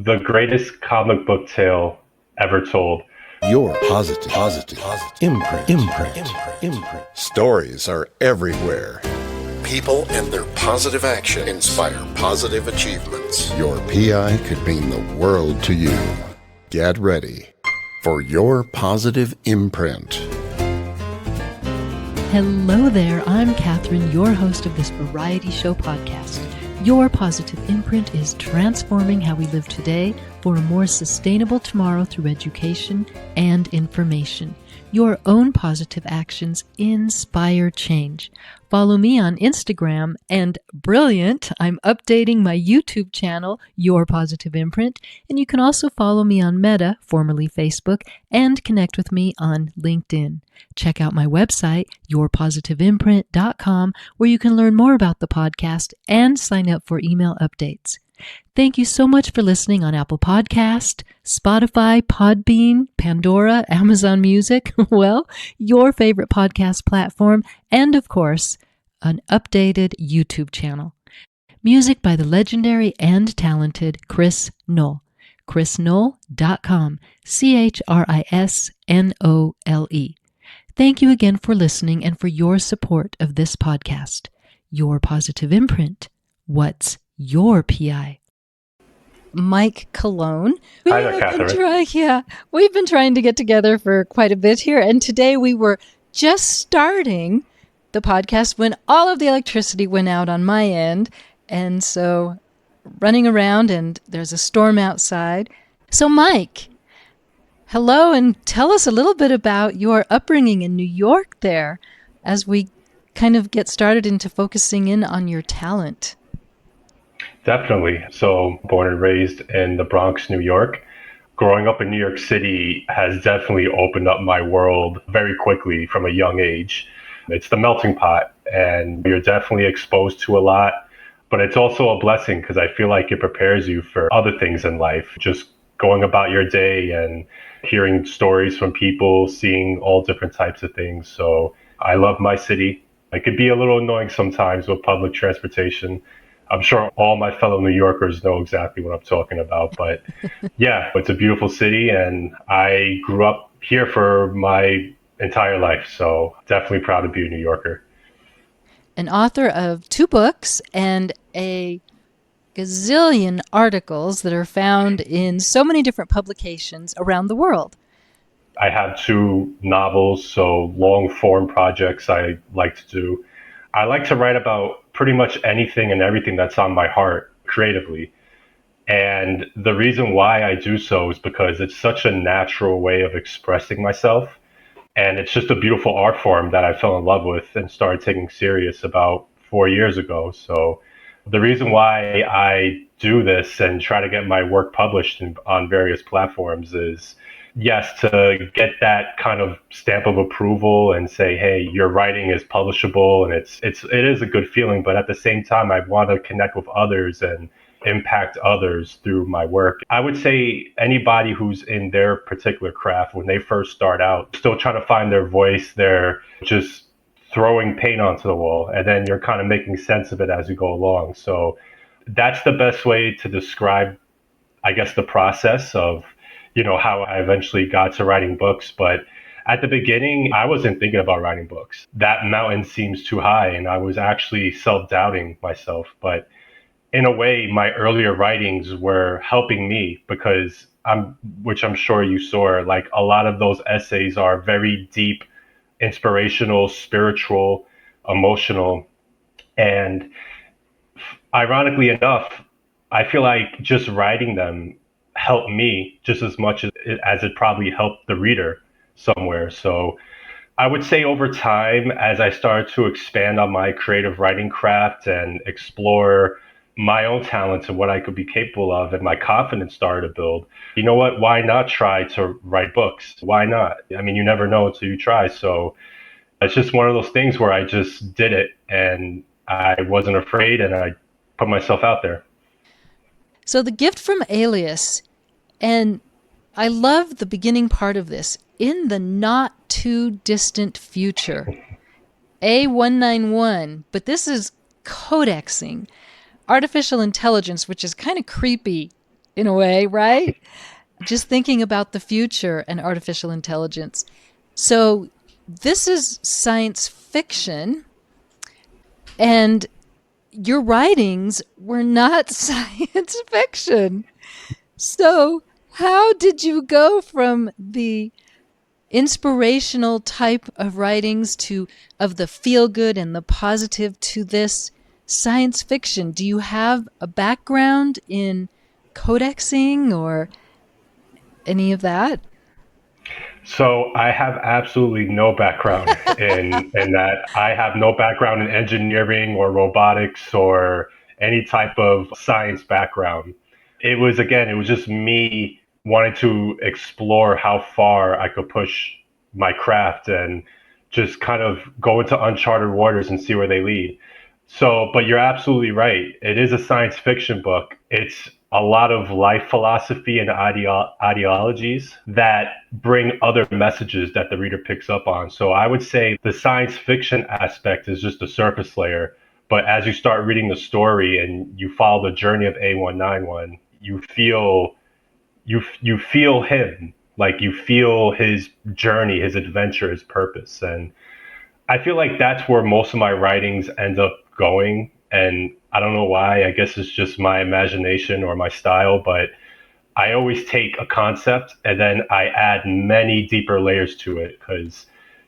the greatest comic book tale ever told. Your positive imprint. Stories are everywhere. People and their positive action inspire positive achievements. Your PI could mean the world to you. Get ready for your positive imprint. Hello there, I'm Catherine, your host of this variety show podcast. Your positive imprint is transforming how we live today for a more sustainable tomorrow through education and information. Your own positive actions inspire change. Follow me on Instagram, and brilliant, I'm updating my YouTube channel, Your Positive Imprint, and you can also follow me on Meta, formerly Facebook, and connect with me on LinkedIn. Check out my website, yourpositiveimprint.com, where you can learn more about the podcast and sign up for email updates. Thank you so much for listening on Apple Podcast, Spotify, Podbean, Pandora, Amazon Music, well, your favorite podcast platform, and of course, an updated YouTube channel. Music by the legendary and talented Chris Knoll. chrisknoll.com, CHRISNOLE. Thank you again for listening and for your support of this podcast. Your Positive Imprint. What's your PI? Mike Colon. Hi there, Catherine. We've been trying to get together for quite a bit here, and today we were just starting the podcast when all of the electricity went out on my end, and so running around, and there's a storm outside. So Mike, hello, and tell us a little bit about your upbringing in New York there as we kind of get started into focusing in on your talent. Definitely. So born and raised in the Bronx, New York. Growing up in New York City has definitely opened up my world very quickly from a young age. It's the melting pot, and you're definitely exposed to a lot, but it's also a blessing because I feel like it prepares you for other things in life. Just going about your day and hearing stories from people, seeing all different types of things. So I love my city. It could be a little annoying sometimes with public transportation. I'm sure all my fellow New Yorkers know exactly what I'm talking about, but yeah, it's a beautiful city, and I grew up here for my entire life, so definitely proud to be a New Yorker. An author of 2 books and a gazillion articles that are found in so many different publications around the world. I have 2 novels, so long form projects I like to do. I like to write about pretty much anything and everything that's on my heart creatively. And the reason why I do so is because it's such a natural way of expressing myself. And it's just a beautiful art form that I fell in love with and started taking serious about 4 years ago. So the reason why I do this and try to get my work published on various platforms is, yes, to get that kind of stamp of approval and say, hey, your writing is publishable, and it is a good feeling. But at the same time, I want to connect with others and impact others through my work. I would say anybody who's in their particular craft, when they first start out, still trying to find their voice, they're just throwing paint onto the wall, and then you're kind of making sense of it as you go along. So that's the best way to describe, I guess, the process of, how I eventually got to writing books. But at the beginning, I wasn't thinking about writing books. That mountain seems too high, and I was actually self-doubting myself. But in a way, my earlier writings were helping me because which I'm sure you saw, like a lot of those essays are very deep, inspirational, spiritual, emotional. And ironically enough, I feel like just writing them helped me just as much as it probably helped the reader somewhere. So I would say over time, as I started to expand on my creative writing craft and explore my own talents and what I could be capable of, and my confidence started to build, you know what, why not try to write books? Why not? I mean, you never know until you try. So it's just one of those things where I just did it, and I wasn't afraid, and I put myself out there. So the Gift From Aelius, and I love the beginning part of this, in the not too distant future, A191, but this is codexing, artificial intelligence, which is kind of creepy in a way, right? Just thinking about the future and artificial intelligence. So this is science fiction, and your writings were not science fiction. So how did you go from the inspirational type of writings to of the feel good and the positive to this science fiction? Do you have a background in codexing or any of that? So I have absolutely no background in that. I have no background in engineering or robotics or any type of science background. It was just me wanting to explore how far I could push my craft and just kind of go into uncharted waters and see where they lead. So, but you're absolutely right. It is a science fiction book. It's a lot of life philosophy and ideologies that bring other messages that the reader picks up on. So I would say the science fiction aspect is just the surface layer. But as you start reading the story and you follow the journey of A191, you feel him, like you feel his journey, his adventure, his purpose. And I feel like that's where most of my writings end up going. And I don't know why. I guess it's just my imagination or my style, but I always take a concept and then I add many deeper layers to it because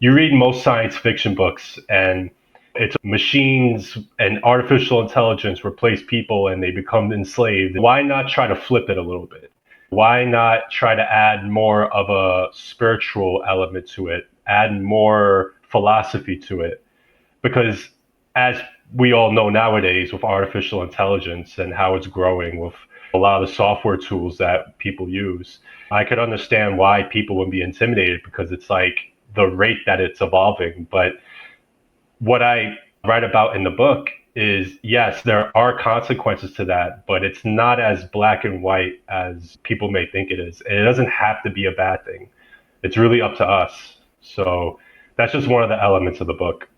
you read most science fiction books and it's machines and artificial intelligence replace people and they become enslaved. Why not try to flip it a little bit? Why not try to add more of a spiritual element to it, add more philosophy to it? Because as we all know nowadays with artificial intelligence and how it's growing with a lot of the software tools that people use, I could understand why people would be intimidated because it's like the rate that it's evolving. But what I write about in the book is yes, there are consequences to that, but it's not as black and white as people may think it is. And it doesn't have to be a bad thing. It's really up to us. So that's just one of the elements of the book.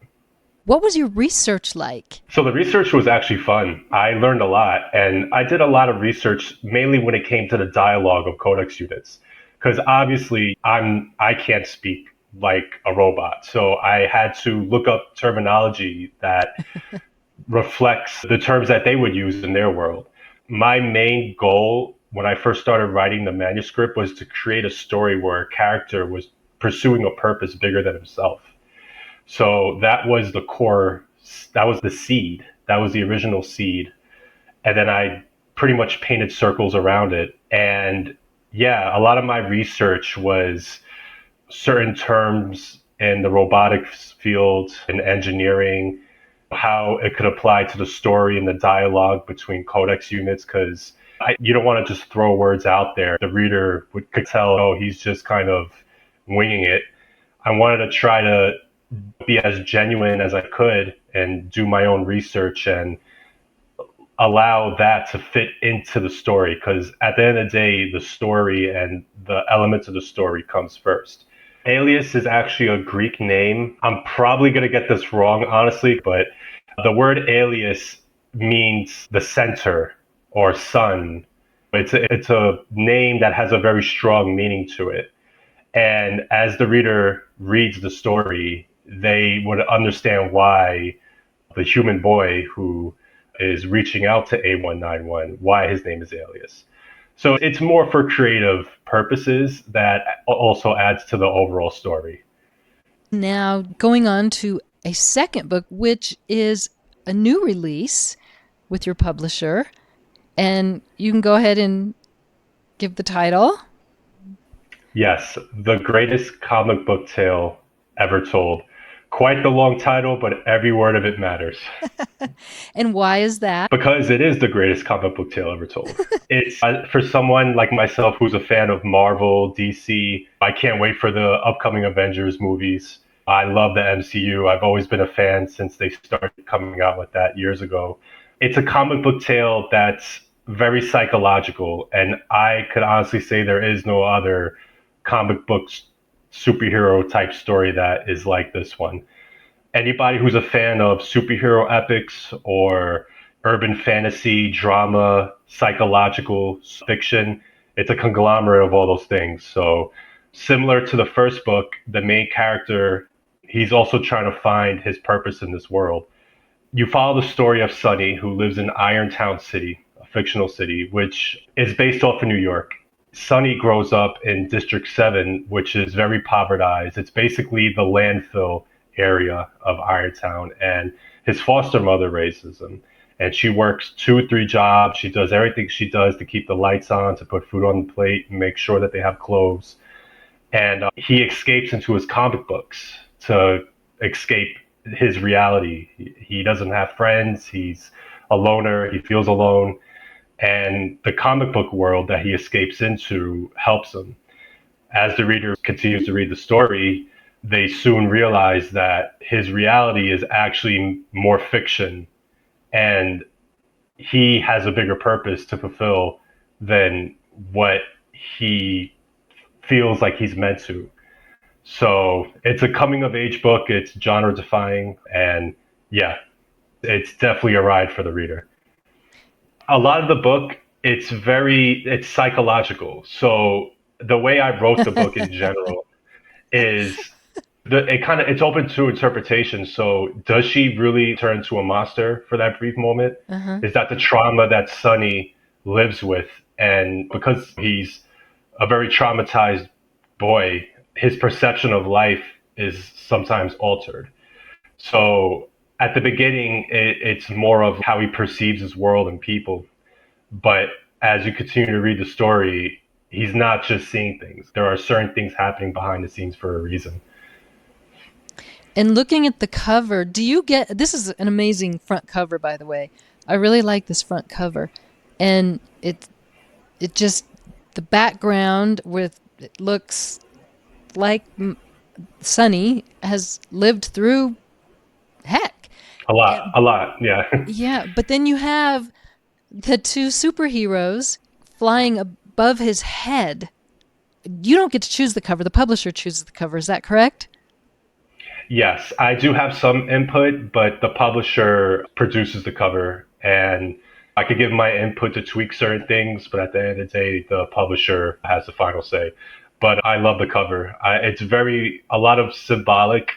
What was your research like? So the research was actually fun. I learned a lot, and I did a lot of research mainly when it came to the dialogue of codex units, because obviously I can't speak like a robot, so I had to look up terminology that reflects the terms that they would use in their world. My main goal when I first started writing the manuscript was to create a story where a character was pursuing a purpose bigger than himself. So that was the core, that was the seed, that was the original seed. And then I pretty much painted circles around it. And yeah, a lot of my research was certain terms in the robotics field and engineering, how it could apply to the story and the dialogue between codex units, because you don't want to just throw words out there. The reader could tell, oh, he's just kind of winging it. I wanted to try to be as genuine as I could and do my own research and allow that to fit into the story. Because at the end of the day, the story and the elements of the story comes first. Aelius is actually a Greek name. I'm probably going to get this wrong, honestly, but the word Aelius means the center or sun. It's a name that has a very strong meaning to it. And as the reader reads the story, they would understand why the human boy who is reaching out to A191, why his name is Alias. So it's more for creative purposes that also adds to the overall story. Now, going on to a second book, which is a new release with your publisher, and you can go ahead and give the title. Yes, the greatest comic book tale ever told. Quite the long title, but every word of it matters. And why is that? Because it is the greatest comic book tale ever told. It's for someone like myself who's a fan of Marvel, DC. I can't wait for the upcoming Avengers movies. I love the MCU. I've always been a fan since they started coming out with that years ago. It's a comic book tale that's very psychological, and I could honestly say there is no other comic book superhero type story that is like this one. Anybody who's a fan of superhero epics or urban fantasy, drama, psychological fiction. It's a conglomerate of all those things. So similar to the first book, the main character, he's also trying to find his purpose in this world. You follow the story of Sonny, who lives in Irontown City, a fictional city, which is based off of New York. Sonny grows up in District 7, which is very povertized. It's basically the landfill area of Irontown, and his foster mother raises him. And she works 2 or 3 jobs. She does everything she does to keep the lights on, to put food on the plate, and make sure that they have clothes. And he escapes into his comic books to escape his reality. He doesn't have friends. He's a loner. He feels alone. And the comic book world that he escapes into helps him. As the reader continues to read the story, they soon realize that his reality is actually more fiction, and he has a bigger purpose to fulfill than what he feels like he's meant to. So it's a coming of age book. It's genre defying. And yeah, it's definitely a ride for the reader. A lot of the book, it's psychological. So the way I wrote the book in general is it's open to interpretation. So does she really turn into a monster for that brief moment? Uh-huh. Is that the trauma that Sonny lives with? And because he's a very traumatized boy, his perception of life is sometimes altered. So at the beginning, it's more of how he perceives his world and people. But as you continue to read the story, he's not just seeing things. There are certain things happening behind the scenes for a reason. And looking at the cover, this is an amazing front cover, by the way. I really like this front cover. And it just, the background it looks like Sonny has lived through heck. A lot, yeah. Yeah, but then you have the 2 superheroes flying above his head. You don't get to choose the cover. The publisher chooses the cover. Is that correct? Yes, I do have some input, but the publisher produces the cover, and I could give my input to tweak certain things, but at the end of the day, the publisher has the final say. But I love the cover. It's a lot of symbolic.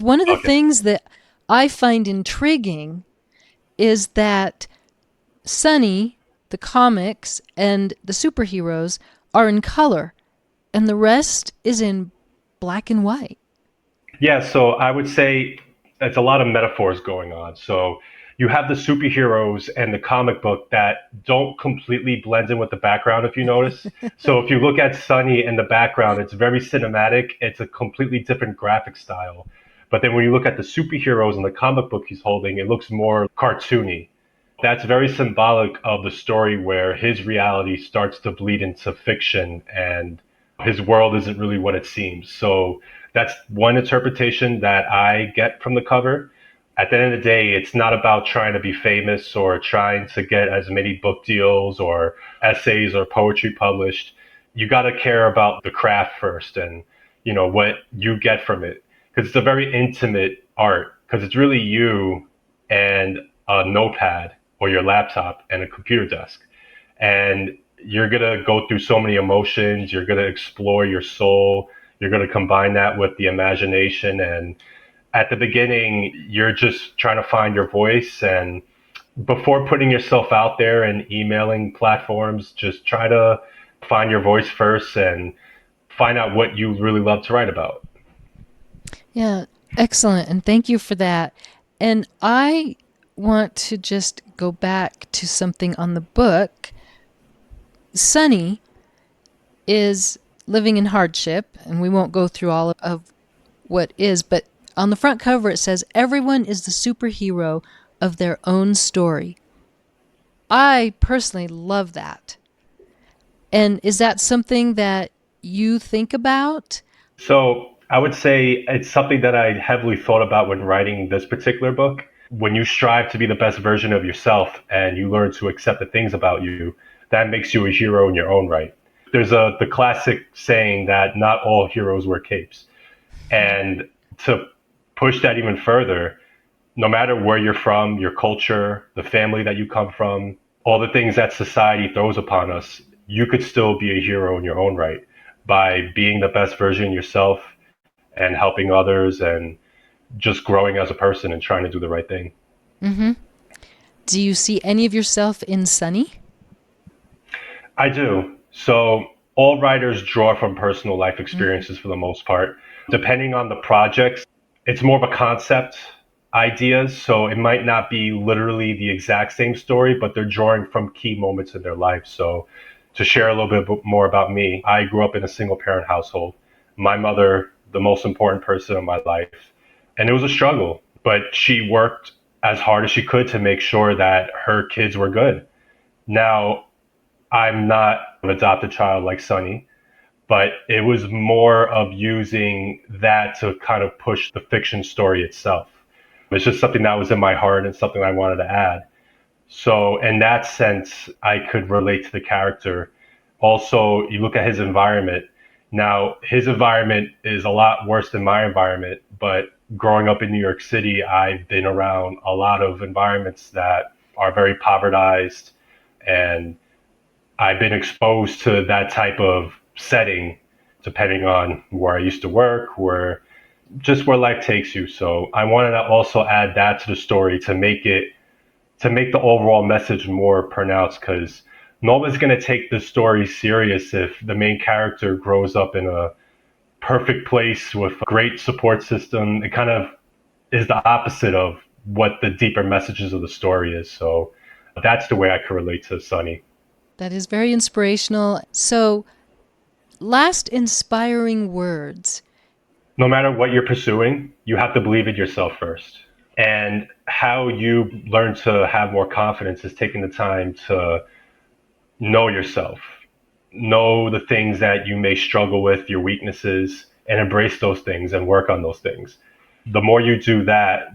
One of the Okay. things that I find intriguing is that Sonny, the comics, and the superheroes are in color, and the rest is in black and white. Yeah, so I would say it's a lot of metaphors going on. So you have the superheroes and the comic book that don't completely blend in with the background, if you notice. So if you look at Sunny in the background, it's very cinematic. It's a completely different graphic style. But then when you look at the superheroes in the comic book he's holding, it looks more cartoony. That's very symbolic of the story where his reality starts to bleed into fiction and his world isn't really what it seems. So that's one interpretation that I get from the cover. At the end of the day, it's not about trying to be famous or trying to get as many book deals or essays or poetry published. You got to care about the craft first and, what you get from it. Because it's a very intimate art, because it's really you and a notepad or your laptop and a computer desk. And you're going to go through so many emotions. You're going to explore your soul. You're going to combine that with the imagination. And at the beginning, you're just trying to find your voice. And before putting yourself out there and emailing platforms, just try to find your voice first and find out what you really love to write about. Yeah, excellent. And thank you for that. And I want to just go back to something on the book. Sonny is living in hardship, and we won't go through all of what is, but on the front cover it says, everyone is the superhero of their own story. I personally love that. And is that something that you think about? So I would say it's something that I heavily thought about when writing this particular book. When you strive to be the best version of yourself and you learn to accept the things about you, that makes you a hero in your own right. There's the classic saying that not all heroes wear capes. And to push that even further, no matter where you're from, your culture, the family that you come from, all the things that society throws upon us, you could still be a hero in your own right by being the best version of yourself and helping others and just growing as a person and trying to do the right thing. Mm-hmm. Do you see any of yourself in Sunny? I do. So all writers draw from personal life Mm-hmm. experiences for the most part. Depending on the projects, it's more of a concept ideas. So it might not be literally the exact same story, but they're drawing from key moments in their life. So to share a little bit more about me, I grew up in a single parent household. My mother, the most important person in my life. And it was a struggle, but she worked as hard as she could to make sure that her kids were good. Now, I'm not an adopted child like Sonny, but it was more of using that to kind of push the fiction story itself. It's just something that was in my heart and something I wanted to add. So, in that sense, I could relate to the character. Also, you look at his environment. Now, his environment is a lot worse than my environment, but growing up in New York City, I've been around a lot of environments that are very povertized, and I've been exposed to that type of setting depending on where I used to work, where life takes you. So I wanted to also add that to the story to make the overall message more pronounced because no one's going to take the story serious if the main character grows up in a perfect place with a great support system. It kind of is the opposite of what the deeper messages of the story is. So that's the way I can relate to Sunny. That is very inspirational. So, last inspiring words. No matter what you're pursuing, you have to believe it yourself first. And how you learn to have more confidence is taking the time to know yourself, know the things that you may struggle with, your weaknesses, and embrace those things and work on those things. The more you do that,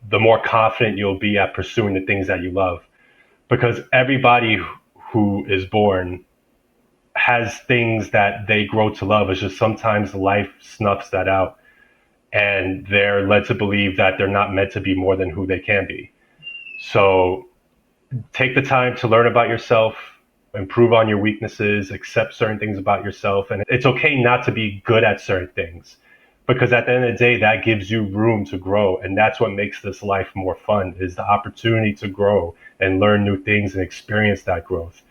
the more confident you'll be at pursuing the things that you love. Because everybody who is born has things that they grow to love. It's just sometimes life snuffs that out and they're led to believe that they're not meant to be more than who they can be. So take the time to learn about yourself, improve on your weaknesses, accept certain things about yourself. And it's okay not to be good at certain things because at the end of the day, that gives you room to grow. And that's what makes this life more fun is the opportunity to grow and learn new things and experience that growth.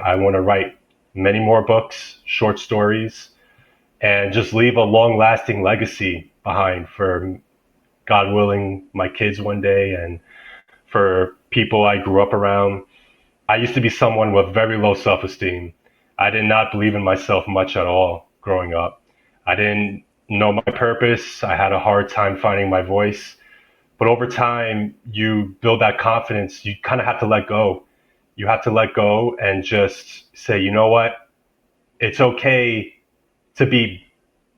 I want to write many more books, short stories, and just leave a long lasting legacy behind for, God willing, my kids one day and for people I grew up around. I used to be someone with very low self esteem. I did not believe in myself much at all growing up. I didn't know my purpose. I had a hard time finding my voice. But over time, you build that confidence. You kind of have to let go. You have to let go and just say, you know what? It's okay to be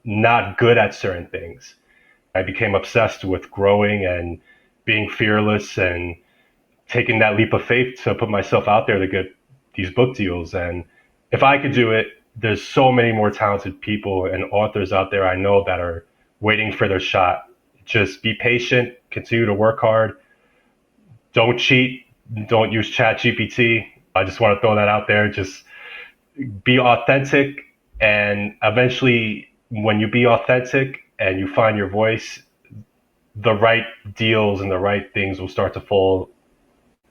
not good at certain things. I became obsessed with growing and being fearless and taking that leap of faith to put myself out there to get these book deals. And if I could do it, there's so many more talented people and authors out there I know that are waiting for their shot. Just be patient, continue to work hard, don't cheat, don't use Chat GPT. I just want to throw that out there. Just be authentic, and eventually when you be authentic and you find your voice, the right deals and the right things will start to fall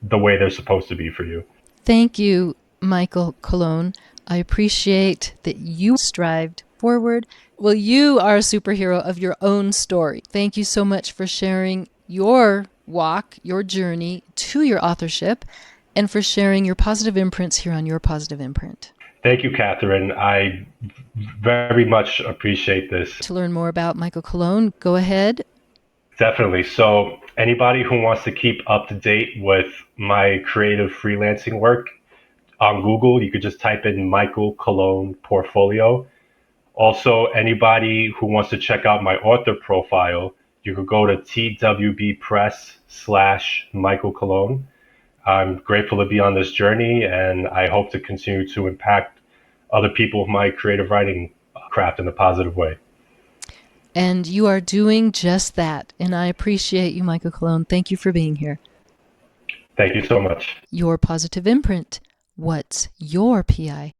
the way they're supposed to be for you. Thank you, Michael Colon. I appreciate that you strived forward. Well, you are a superhero of your own story. Thank you so much for sharing your walk, your journey to your authorship, and for sharing your positive imprints here on Your Positive Imprint. Thank you, Catherine. I very much appreciate this. To learn more about Michael Colon, go ahead. Definitely. So, anybody who wants to keep up to date with my creative freelancing work on Google, you could just type in Michael Colon Portfolio. Also, anybody who wants to check out my author profile, you could go to twbpress/Michael Colon. I'm grateful to be on this journey, and I hope to continue to impact other people with my creative writing craft in a positive way. And you are doing just that. And I appreciate you, Michael Colon. Thank you for being here. Thank you so much. Your positive imprint. What's your PI?